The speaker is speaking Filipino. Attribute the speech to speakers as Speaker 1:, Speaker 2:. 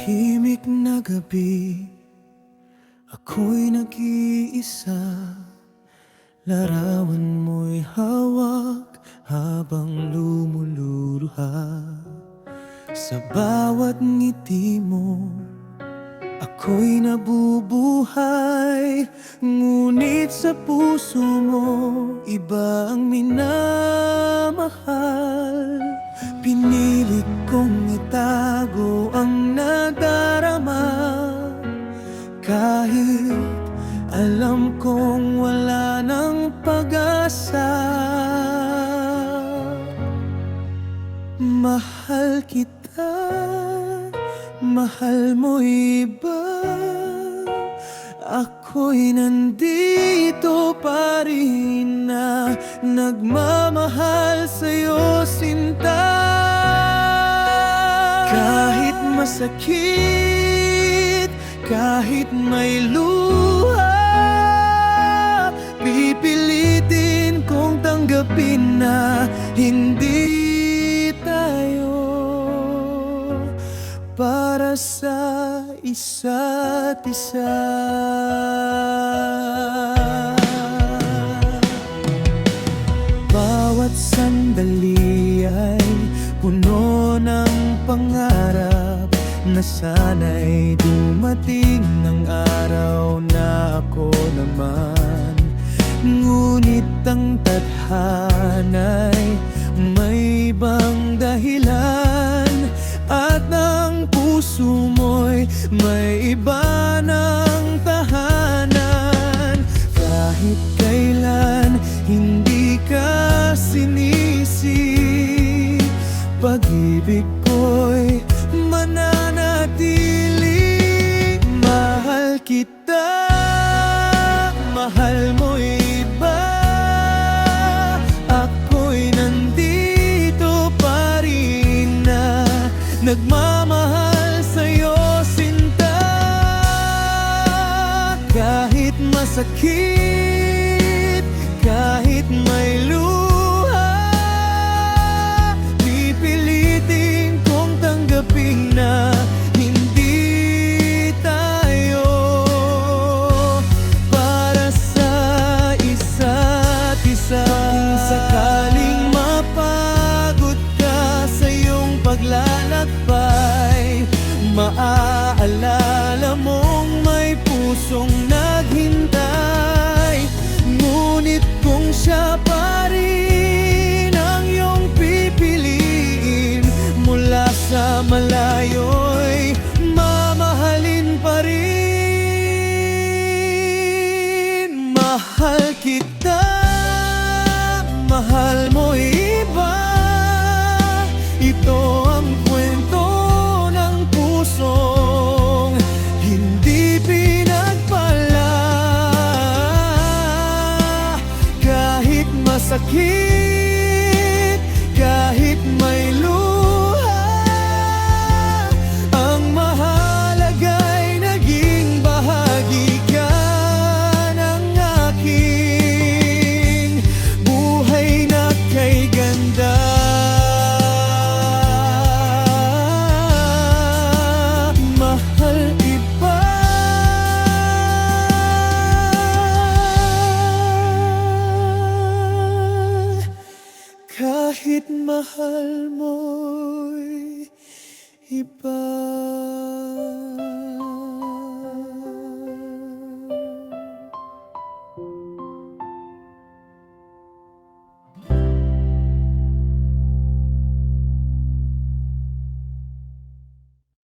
Speaker 1: tahimik na gabi, ako'y nag-iisa. Larawan mo'y hawak habang lumuluha. Sa bawat ngiti mo, ako'y nabubuhay. Ngunit sa puso mo, iba ang minamahal. Pinilit kong itago ang nadarama, kahit alam kong wala ng pag-asa. Mahal kita, mahal mo iba. Ako'y nandito pa rin na nagmamahal sa'yo, sinta. Kahit masakit, kahit may luha, pipilitin kong tanggapin na hindi tayo para sa isa't isa. Bawat sandali ay puno ng pangarap na sana'y dumating ng araw na ako naman. Ngunit ang tadhana'y may ibang dahilan, at ang puso mo'y may iba ng tahanan. Kahit kailan hindi ka sinisi, pag-ibig ko'y mananatili. Mahal kita, mahal mo iba. Ako'y nandito pa rin na nagmamahal sa'yo, sinta. Kahit masakit, kahit may luha, pipilitin kong tanggapin na hindi tayo para sa isa't isa. Kung sakaling mapagod ka sa iyong paglalakbay, maaalala mong may pusong naghintay. Ngunit kung siya pa rin ang iyong pipiliin, mula sa malayo'y mamahalin pa rin. Mahal kita, mahal mo iba. Ito ang kwento ng pusong hindi pinagpala. Kahit masakit, kahit may luha, ang mahalaga'y naging bahagi ka ng aking buhay na kay ganda. Mahal iba. Kahit mahal mo'y iba.